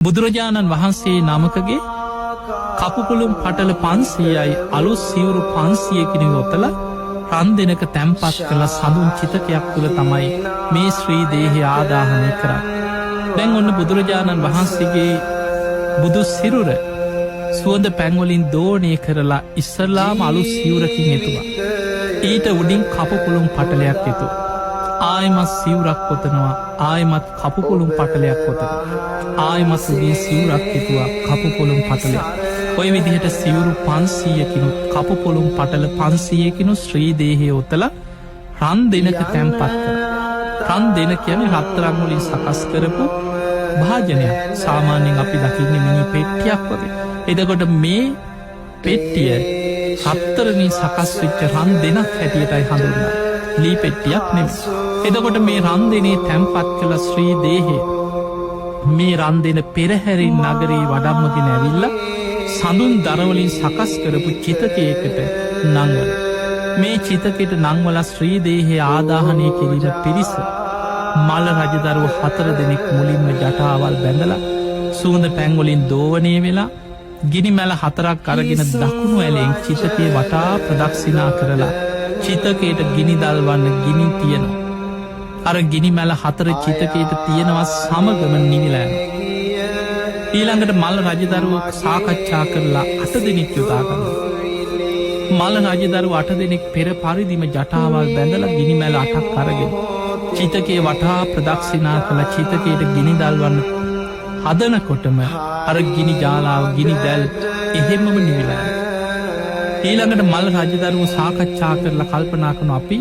බුදුරජාණන් වහන්සේ නමකගේ කපුපුළුම් පටල 500යි අලුත් සිවුරු 500කින් යොතල රන් දෙනක තැන්පත් කළ සඳුන් චිතකයක් තුළ තමයි මේ ශ්‍රී දේහය ආදාහනය කරන්නේ. දැන් ඔන්න බුදුරජාණන් වහන්සේගේ බුදු සිරුර සුවඳ පැන්වලින් දෝණය කරලා ඉස්සල්ලාම අලුත් සිවුරකින් එතුවා. ඊට උඩින් කපුපුළුම් පටලයක් එතු. ආයමත් සිවුරක් කොතනවා ආයමත් කපුපුළුම් පටලයක් කොතන. ආයමත් උඩින් සිවුරක් එතුවා කපුපුළුම් පටලයක්. ඔය විදිහට සිවුරු 500කිනුත් කපුපොළුම් පටල 500කිනු ශ්‍රී දේහය ඔතල රන් දෙනක තැන්පත් කර. රන් දෙන කියන රත්තරන්වලින් සකස් කරපු භාජනයක්. සාමාන්‍යයෙන් අපි දකින්නේ මිනි පෙට්ටියක් වගේ. එතකොට මේ පෙට්ටිය රත්තරනින් සකස් වෙච්ච රන් දෙනක් හැටියටයි හඳුන්වන්නේ. ලී පෙට්ටියක් නෙමෙයි. එතකොට මේ රන් දෙනේ තැන්පත් කළ ශ්‍රී දේහය මේ රන් දෙන පෙරහැරින් නගරේ වඩම්මගෙන ඇවිල්ලා සඳුන් දරවලින් සකස් කරපු චිතකයකට නංවල. මේ චිතකයට නංවල ශ්‍රී දේහය ආදාහනය කිරීම පිරිස මල්ල රජදරුව 4 දෙනෙක් මුලින්ම ජටාවල් බැඳලා සුවඳ පැන්වලින් දෝවනය වෙලා ගිනි මැල 4ක් අරගෙන දකුණු ඇලෙන් චිතකය වටා ප්‍රදක්ෂිනා කරලා චිතකයට ගිනි දල්වන්න ගිනි තියෙනවා. අර ගිනි මැල 4 චිතකයට තියෙනවා සමගම නිවිලා යනවා. ඊළඟට මල්ල රජදරුව සාකච්ඡා කරලා 8 දෙනෙක් යොදාගන්න. මල්ල රජදරුව 8 දෙනෙක් පෙර පරිදිම ජටාවල් බැඳලා ගිනි මැල 8ක් අරගෙන චිතකේ වටා ප්‍රදක්ෂිනා කළ චිතකයට ගිනි දල්වන්න හදනකොටම අර ගිනි ජාලාව ගිනි දැල් එහෙම්මම නිවිලා යනවා. ඊළඟට මල්ල රජදරුව සාකච්ඡා කරලා කල්පනා කරන අපි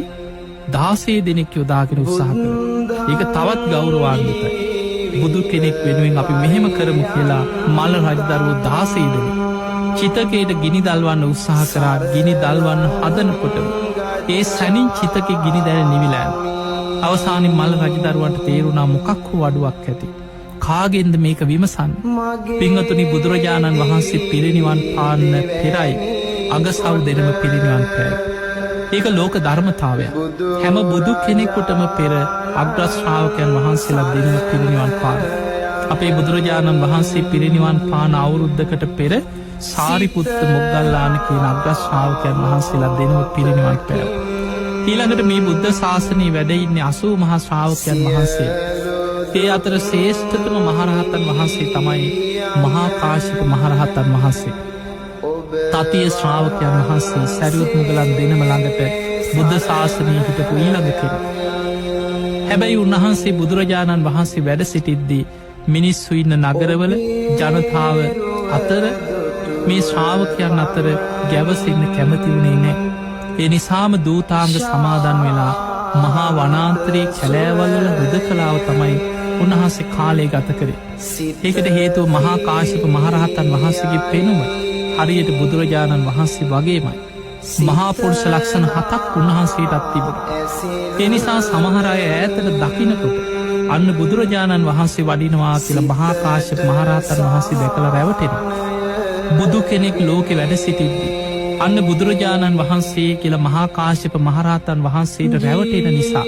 16 දෙනෙක් යොදාගෙන උත්සාහ කරනවා. ඒක තවත් ගෞරවාන්විතයි. බුදු කෙනෙක් වෙනුවෙන් අපි මෙහෙම කරමු කියලා මල්ල රජදරුව 16 දෙනෙක් චිතකයට ගිනි දල්වන්න උත්සාහ කරා. ගිනි දල්වන්න හදනකොටම ඒ සැනින් චිතකේ ගිනි දැල් නිවිලා යනවා. අවසානයේ මල්ල රජදරුවන්ට තේරුණා මොකක් හෝ අඩුවක් ඇති. කාගෙන්ද මේක විමසන්නේ? පින්වතුනි බුදුරජාණන් වහන්සේ පිරිනිවන් පාන්න පෙරයි අගසව් දෙනම පිරිනිවන් පෑවා. ඒක ලෝක ධර්මතාවයක්. හැම බුදු කෙනෙකුටම පෙර අග්‍ර ශ්‍රාවකයන් වහන්සේලා දෙනම පිරිනිවන් පානවා. අපේ බුදුරජාණන් වහන්සේ පිරිනිවන් පාන අවුරුද්දකට පෙර සාරිපුත්ත මොග්ගල්ලාන කියන අග්‍ර ශ්‍රාවකයන් වහන්සේලා දෙනම පිරිනිවන් පෑවා. ඊළඟට මේ බුද්ධ ශාසනයේ වැඩ ඉන්නේ 80 මහා ශ්‍රාවකයන් වහන්සේ. ඒ අතර ශ්‍රේෂ්ඨතම මහරහතන් වහන්සේ තමයි මහා කාශ්‍යප මහරහතන් වහන්සේ. තතිය ශ්‍රාවකයන් වහන්සේ සැරියුත් මුගලන් දෙනම ළඟට බුද්ධ ශාසනයේ හිටපු ඊළඟ කෙනෙක්. හැබැයි උන්වහන්සේ බුදුරජාණන් වහන්සේ වැඩ සිටිද්දී මිනිස්සු ඉන්න නගරවල ජනතාව අතර මේ ශ්‍රාවකයන් අතර ගැවසෙන්න කැමති වුණේ නැහැ. ඒ නිසාම දූතාංග සමාදන් වෙලා මහා වනාන්තරයේ කැලෑවල්වල හුදකලාව තමයි උන්වහන්සේ කාලය ගත කරේ. ඒකට හේතුව මහා කාශ්‍යප මහරහතන් වහන්සේගේ පෙනුම හරියට බුදුරජාණන් වහන්සේ වගේමයි. මහා පුරුෂ ලක්ෂණ 7ක් උන්වහන්සේටත් තිබුණා. ඒ නිසා සමහර අය ඈතට දකින්නකොට අන්න බුදුරජාණන් වහන්සේ වඩිනවා කියලා මහා කාශ්‍යප මහරහතන් වහන්සේ දැකලා රැවටෙනවා. බුදු කෙනෙක් ලෝකේ වැඩ සිටිද්දී අන්න බුදුරජාණන් වහන්සේ කියලා මහා කාශ්‍යප මහරහතන් වහන්සේට රැවටෙන නිසා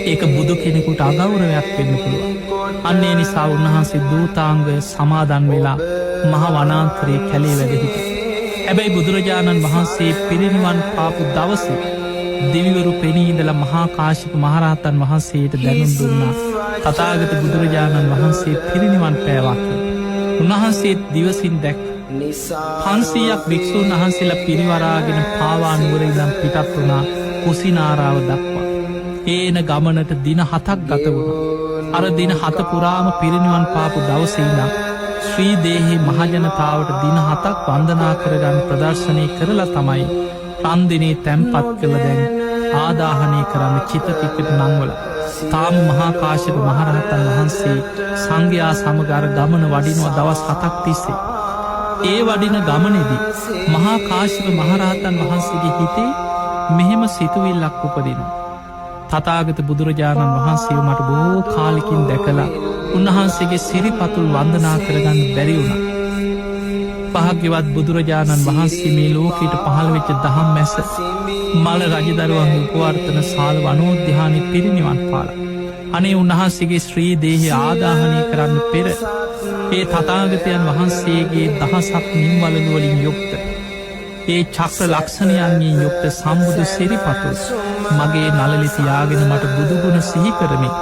ඒක බුදු කෙනෙකුට අගෞරවයක් වෙන්න පුළුවන්. අන්න ඒ නිසා උන්වහන්සේ දූතාංග සමාදන් වෙලා මහ වනාන්තරයේ කැලේ වැඩ හිටියා. හැබැයි බුදුරජාණන් වහන්සේ පිරිනිවන් පාපු දවසේ දෙවිවරු පෙනී ඉඳලා මහා කාශ්‍යප මහරහතන් වහන්සේට දැනුම් දුන්නා තථාගත බුදුරජාණන් වහන්සේ පිරිනිවන් පෑවා කියලා. උන්වහන්සේ දිවසින් දැක්ක 500ක් භික්ෂූන් වහන්සේලා පිරිවරාගෙන පාවා නුවර ඉඳන් පිටත් වුණා කුසිනාරාව දක්වා. ඒන ගමනට දින 7ක් ගත වුණා. අර දින 7 පුරාම පිරිනිවන් පාපු දවසේ ඉඳන් ශ්‍රී දේහේ මහජනතාවට දින 7ක් වන්දනා කරගන්න ප්‍රදර්ශනය කරලා තමයි රන් දිනේ තැන්පත් කළ දැන් ආදාහනය කරන්න චිතකයකට නංවල. තාම මහා කාශ්‍යප මහරහතන් වහන්සේ සංඝයා සමග අර ගමන වඩිනවා දවස් 7ක් තිස්සේ. ඒ වඩින ගමනේදී මහා කාශ්‍යප මහරහතන් වහන්සේගේ හිතේ මෙහෙම සිතුවිල්ලක් උපදිනවා. තථාගත බුදුරජාණන් වහන්සේ මට බොහෝ කාලෙකින් දැකලා උන්වහන්සේගේ සිරිපතුල් වන්දනා කරගන්න බැරි වුණා. භාග්‍යවත් බුදුරජාණන් වහන්සේ මේ ලෝකයට පහළ වෙච්ච දහම් මැස මල රජදරුවන්ගේ උපවර්තන ශාල වනෝද්‍යානයේ පිරිනිවන් පාලා. අනේ උන්වහන්සේගේ ශ්‍රී දේහය ආදාහනය කරන්න පෙර ඒ තථාගතයන් වහන්සේගේ දහසක් නිම්වලලු වලින් යුක්ත ඒ චක්‍ර ලක්ෂණයන්ගෙන් යුක්ත සම්බුදු සිරිපතුල් මගේ නළලේ තියාගෙන මට බුදුගුණ සිහි කරමින්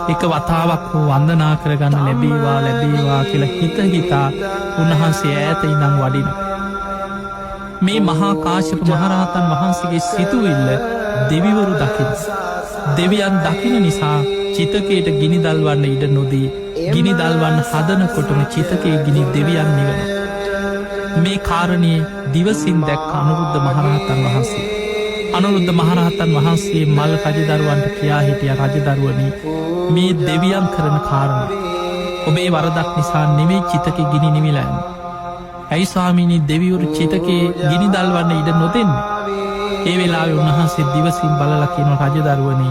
එක වතාවක් හෝ වන්දනා කරගන්න ලැබේවා කියලා හිතා උන්වහන්සේ ඈත ඉඳන් වඩිනවා. මේ මහා කාශ්‍යප මහරහතන් වහන්සේගේ සිතුවිල්ල දෙවිවරු දකින. දෙවියන් දකින නිසා චිතකයට ගිනි දල්වන්න ඉඩ නොදී ගිනි දල්වන්න හදනකොටම චිතකයේ ගිනි දෙවියන් නිවනවා. මේ කාරණයේ දිවසින් දැක්ක අනුරුද්ධ මහරහතන් වහන්සේ. අනුරුද්ධ මහරහතන් වහන්සේ මල් රජදරුවන්ට කියා හිටිය රජදරුවනි මේ දෙවියන් කරන කාරණ. ඔබේ වරදක් නිසා නෙමේ චිතකෙ ගිනි නිමිලා යන්නේ. ඇයි ස්වාමීනි දෙවිවරු චිතකේ ගිනි දල්වන්න ඉඩ නොදෙන්නේ? ඒ වෙලාවේ උන්වහන්සේ දිවසින් බලලා කියන රජදරුවනි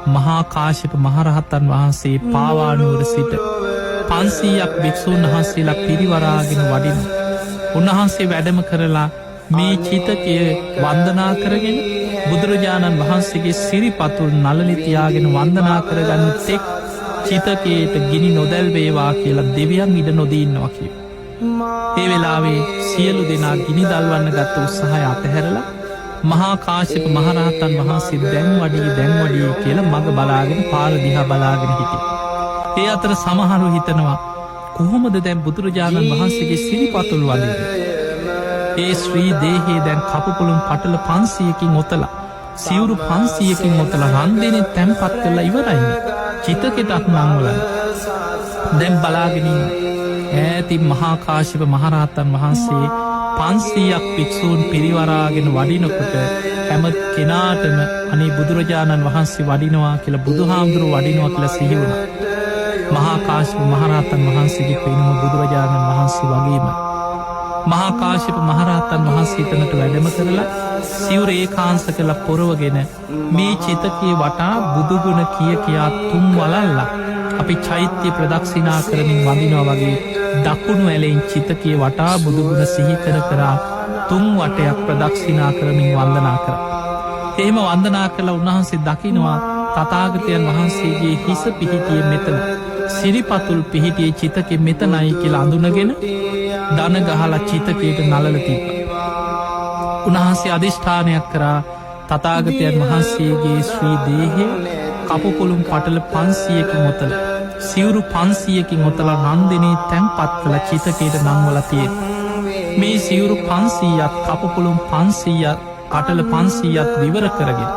මහා කාශ්‍යප මහරහතන් වහන්සේ පාවානුවර සිට 500ක් භික්ෂූන් වහන්සේලා පිරිවරාගෙන වඩින. උන්වහන්සේ වැඩම කරලා මේ චිතකය වන්දනා කරගෙන බුදුරජාණන් වහන්සේගේ සිරිපතුල් නළලේ තියාගෙන වන්දනා කරගන්න තෙක් චිතකයට ගිනි නොදැල්වේවා කියලා දෙවියන් ඉඩ නොදී ඉන්නවා කිය. ඒ වෙලාවේ සියලු දෙනා ගිනි දල්වන්න ගත්ත උත්සාහය අතහැරලා මහා කාශ්‍යප මහරහතන් වහන්සේ දැන් වඩී කියලා මග බලාගෙන පාර දිහා බලාගෙන හිටියා. ඒ අතර සමහරු හිතනවා කොහොමද දැන් බුදුරජාණන් වහන්සේගේ සිරිපතුල් වදින්නේ? ඒ ශ්‍රී දේහේ දැන් කපුපුළුම් පටල 500කින් ඔතලා සිවුරු 500කින් ඔතලා රන්දෙනේ තැන්පත් කරලා ඉවරයිනේ. චිතකෙටත් නංවලන්නේ. දැන් බලාගෙන ඈතින් මහා කාශ්‍යප මහරහතන් වහන්සේ 500ක් භික්ෂූන් පිරිවරාගෙන වඩිනකොට හැම කෙනාටම අනේ බුදුරජාණන් වහන්සේ වඩිනවා කියලා බුදුහාමුදුරුවෝ වඩිනවා කියලා සිහි වුණා. මහා කාශ්‍යප මහරහතන් වහන්සේගේ පෙනුම බුදුරජාණන් වහන්සේ වගේම මහා කාශ්‍යප මහරහතන් වහන්සේ එතනට වැඩම කරලා සිවුර ඒකාංශ කළ පොරවගෙන මේ චිතකයේ වටා බුදුගුණ කියා තුන් වලල්ලක් අපි චෛත්‍ය ප්‍රදක්ෂිනා කරමින් වඳිනවා වගේ දකුණු ඇලෙන් චිතකයේ වටා බුදුගුණ සිහි කර තුන් වටයක් ප්‍රදක්ෂිනා කරමින් වන්දනා කරා. එහෙම වන්දනා කළ උන්වහන්සේ දකිනවා තථාගතයන් වහන්සේගේ හිස පිහිටියේ මෙතන. සිරිපතුල් පිහිටියේ චිතකෙ මෙතනයි කියලා අඳුනගෙන දන ගහලා චිතකයට නළල තිබ්බා. උන්වහන්සේ අධිෂ්ඨානයක් කරා තථාගතයන් වහන්සේගේ ශ්‍රී දේහය කපුපුළුම් පටල 500කින් ඔතල සිවුරු 500කින් ඔතලා රන්දෙනේ තැන්පත් කළ චිතකයට නංවලා තියෙනවා. මේ සිවුරු 500ක් කපුපුළුම් 500ක් පටල 500ක් විවර කරගෙන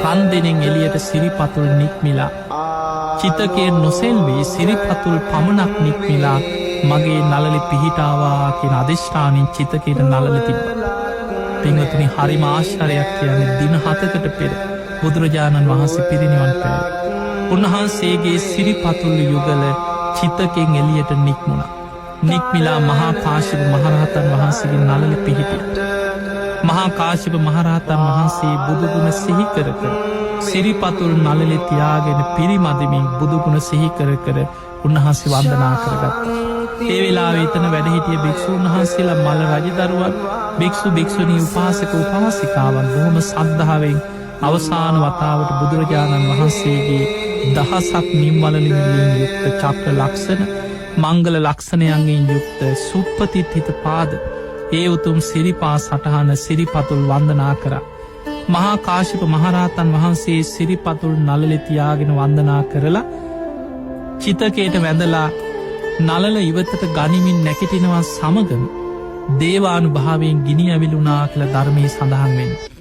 රන්දෙනෙන් එළියට සිරිපතුල් නික්මිලා චිතකයේ නොසෙල්වී සිරිපතුල් පමණක් නික්මිලා මගේ නළලේ පිහිටාවා කියන අධිෂ්ඨානින් චිතකයට නළල තිබ්බා. පින්වතුනි හරිම ආශ්චර්යයක් කියන්නේ දින 7කට පෙර බුදුරජාණන් වහන්සේ පිරිනිවන් පෑවා. උන්වහන්සේගේ සිරිපතුල් යුගල චිතකෙන් එළියට නික්මුණා. නික්මිලා මහා කාශ්‍යප මහරහතන් වහන්සේගේ නළලේ පිහිටියා. මහා කාශ්‍යප මහරහතන් වහන්සේ බුදුගුණ සිහි කර සිරිපතුල් නළලේ තියාගෙන පිරිමදිමින් බුදුගුණ සිහි කර උන්වහන්සේ වන්දනා කරගත්තා. ඒ වෙලාවේ එතන වැඩ හිටිය භික්ෂුන් වහන්සේලා මල්ල රජදරුවන් භික්ෂු භික්ෂුණී උපාසක උපාසිකාවන් බොහොම ශ්‍රද්ධාවෙන් අවසාන වතාවට බුදුරජාණන් වහන්සේගේ දහසක් නිම්වලලින් යුක්ත චක්‍ර ලක්ෂණ මංගල ලක්ෂණයන්ගෙන් යුක්ත සුප්පතිත්ථිත පාද ඒ උතුම් සිරිපා සටහන සිරිපතුල් වන්දනා කරා. මහා කාශ්‍යප මහරහතන් වහන්සේ සිරිපතුල් නළලේ තියාගෙන වන්දනා කරලා චිතකයට වැඳලා නළල ඉවතට ගනිමින් නැගිටිනවා සමගම දේවානුභාවයෙන් ගිනි ඇවිලුණා කියලා ධර්මයේ සඳහන් වෙනවා.